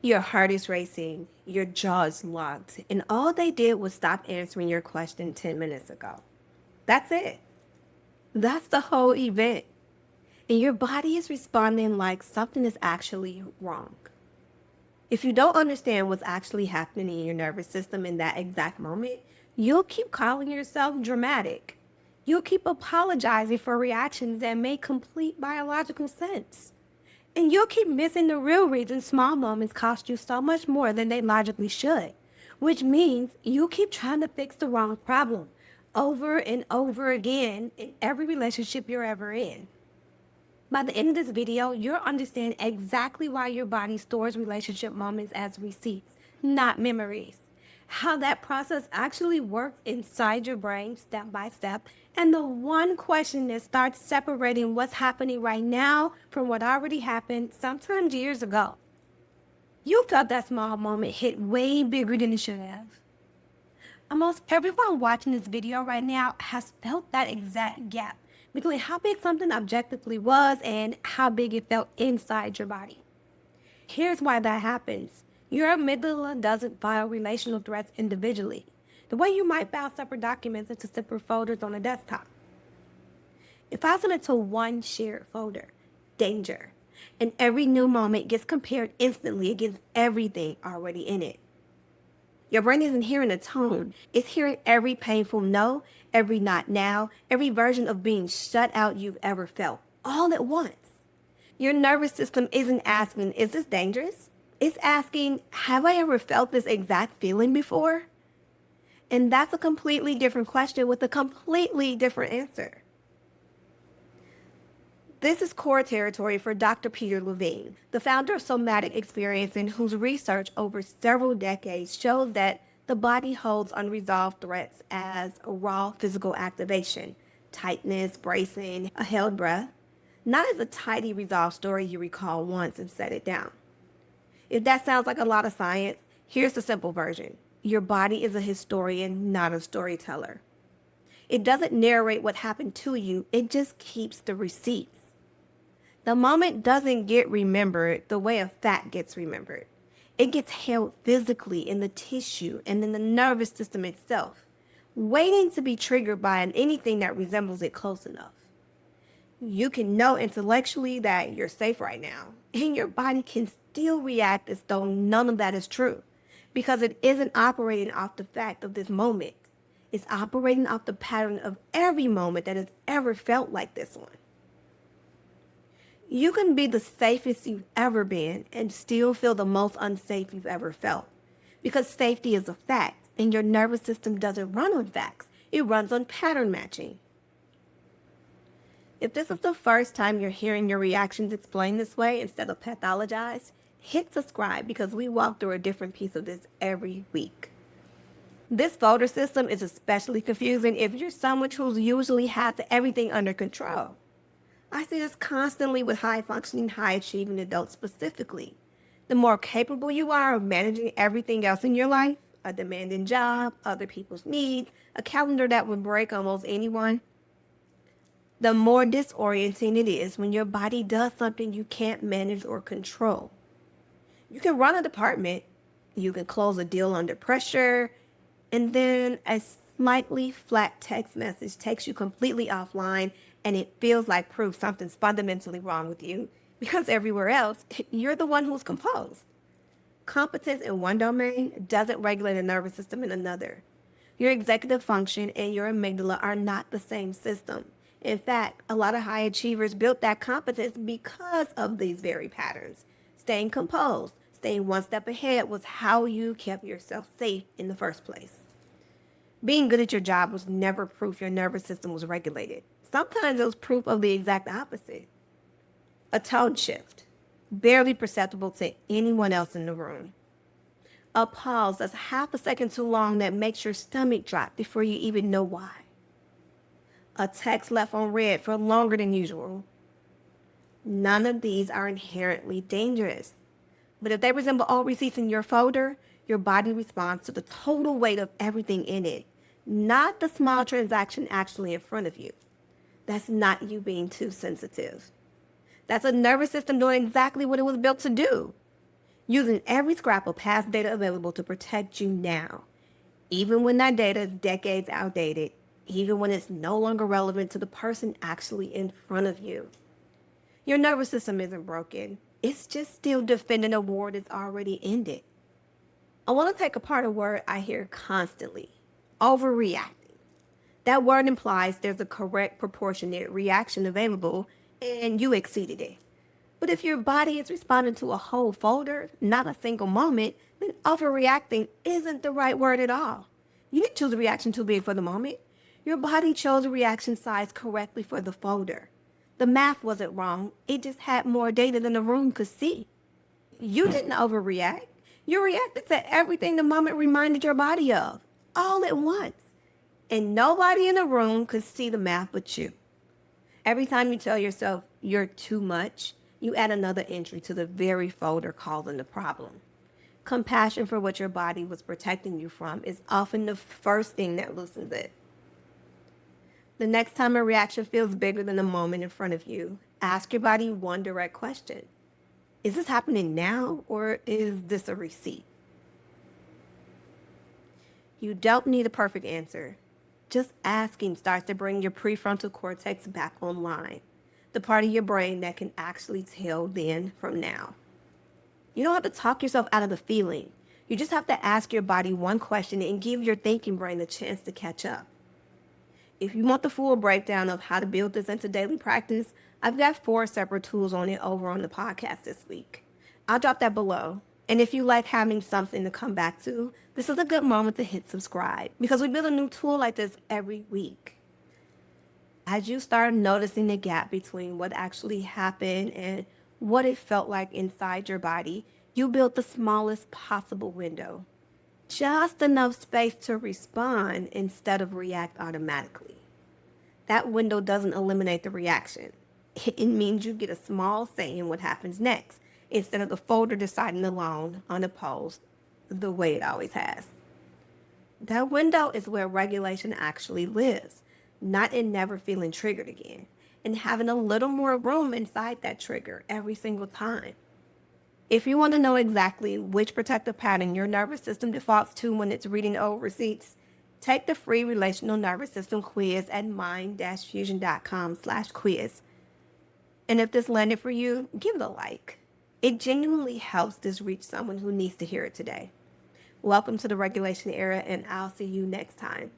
Your heart is racing, your jaw is locked, and all they did was stop answering your question 10 minutes ago. That's it. That's the whole event. And your body is responding like something is actually wrong. If you don't understand what's actually happening in your nervous system in that exact moment, you'll keep calling yourself dramatic. You'll keep apologizing for reactions that make complete biological sense. And you'll keep missing the real reason small moments cost you so much more than they logically should, which means you'll keep trying to fix the wrong problem over and over again in every relationship you're ever in. By the end of this video, you'll understand exactly why your body stores relationship moments as receipts, not memories. How that process actually works inside your brain step by step, and the one question that starts separating what's happening right now from what already happened sometimes years ago. You felt that small moment hit way bigger than it should have. Almost everyone watching this video right now has felt that exact gap between how big something objectively was and how big it felt inside your body. Here's why that happens. Your amygdala doesn't file relational threats individually, the way you might file separate documents into separate folders on a desktop. It files it into one shared folder, danger, and every new moment gets compared instantly against everything already in it. Your brain isn't hearing a tone. It's hearing every painful no, every not now, every version of being shut out you've ever felt, all at once. Your nervous system isn't asking, is this dangerous? It's asking, have I ever felt this exact feeling before? And that's a completely different question with a completely different answer. This is core territory for Dr. Peter Levine, the founder of Somatic Experiencing, whose research over several decades shows that the body holds unresolved threats as a raw physical activation, tightness, bracing, a held breath, not as a tidy resolved story you recall once and set it down. If that sounds like a lot of science, here's the simple version. Your body is a historian, not a storyteller. It doesn't narrate what happened to you, it just keeps the receipts. The moment doesn't get remembered the way a fact gets remembered. It gets held physically in the tissue and in the nervous system itself, waiting to be triggered by anything that resembles it close enough. You can know intellectually that you're safe right now, and your body can still react as though none of that is true, because it isn't operating off the fact of this moment. It's operating off the pattern of every moment that has ever felt like this one. You can be the safest you've ever been and still feel the most unsafe you've ever felt, because safety is a fact, and your nervous system doesn't run on facts. It runs on pattern matching. If this is the first time you're hearing your reactions explained this way instead of pathologized, hit subscribe because we walk through a different piece of this every week. This folder system is especially confusing if you're someone who usually has everything under control. I see this constantly with high-functioning, high-achieving adults specifically. The more capable you are of managing everything else in your life, a demanding job, other people's needs, a calendar that would break almost anyone, the more disorienting it is when your body does something you can't manage or control. You can run a department, you can close a deal under pressure, and then a slightly flat text message takes you completely offline, and it feels like proof something's fundamentally wrong with you, because everywhere else, you're the one who's composed. Competence in one domain doesn't regulate the nervous system in another. Your executive function and your amygdala are not the same system. In fact, a lot of high achievers built that competence because of these very patterns. Staying composed, staying one step ahead was how you kept yourself safe in the first place. Being good at your job was never proof your nervous system was regulated. Sometimes it was proof of the exact opposite. A tone shift, barely perceptible to anyone else in the room. A pause that's half a second too long that makes your stomach drop before you even know why. A text left on read for longer than usual. None of these are inherently dangerous. But if they resemble all receipts in your folder, your body responds to the total weight of everything in it, not the small transaction actually in front of you. That's not you being too sensitive. That's a nervous system doing exactly what it was built to do. using every scrap of past data available to protect you now, even when that data is decades outdated, even when it's no longer relevant to the person actually in front of you. Your nervous system isn't broken. It's just still defending a war that's already ended. I want to take apart a word I hear constantly: overreacting. That word implies there's a correct proportionate reaction available and you exceeded it. But if your body is responding to a whole folder, not a single moment, then overreacting isn't the right word at all. You didn't choose a reaction too big for the moment. Your body chose a reaction size correctly for the folder. The math wasn't wrong. It just had more data than the room could see. You didn't overreact. You reacted to everything the moment reminded your body of, all at once. And nobody in the room could see the math but you. Every time you tell yourself you're too much, you add another entry to the very folder causing the problem. Compassion for what your body was protecting you from is often the first thing that loosens it. The next time a reaction feels bigger than the moment in front of you, ask your body one direct question. Is this happening now, or is this a receipt? You don't need a perfect answer. Just asking starts to bring your prefrontal cortex back online, the part of your brain that can actually tell then from now. You don't have to talk yourself out of the feeling. You just have to ask your body one question and give your thinking brain a chance to catch up. If you want the full breakdown of how to build this into daily practice, I've got 4 separate tools on it over on the podcast this week. I'll drop that below. And if you like having something to come back to, this is a good moment to hit subscribe because we build a new tool like this every week. As you start noticing the gap between what actually happened and what it felt like inside your body, you build the smallest possible window. Just enough space to respond instead of react automatically. That window doesn't eliminate the reaction. It means you get a small say in what happens next, instead of the folder deciding alone, unopposed, the way it always has. That window is where regulation actually lives, not in never feeling triggered again, and having a little more room inside that trigger every single time. If you want to know exactly which protective pattern your nervous system defaults to when it's reading old receipts, take the free Relational Nervous System quiz at mind-fusion.com/quiz. And if this landed for you, give it a like. It genuinely helps this reach someone who needs to hear it today. Welcome to the regulation era, and I'll see you next time.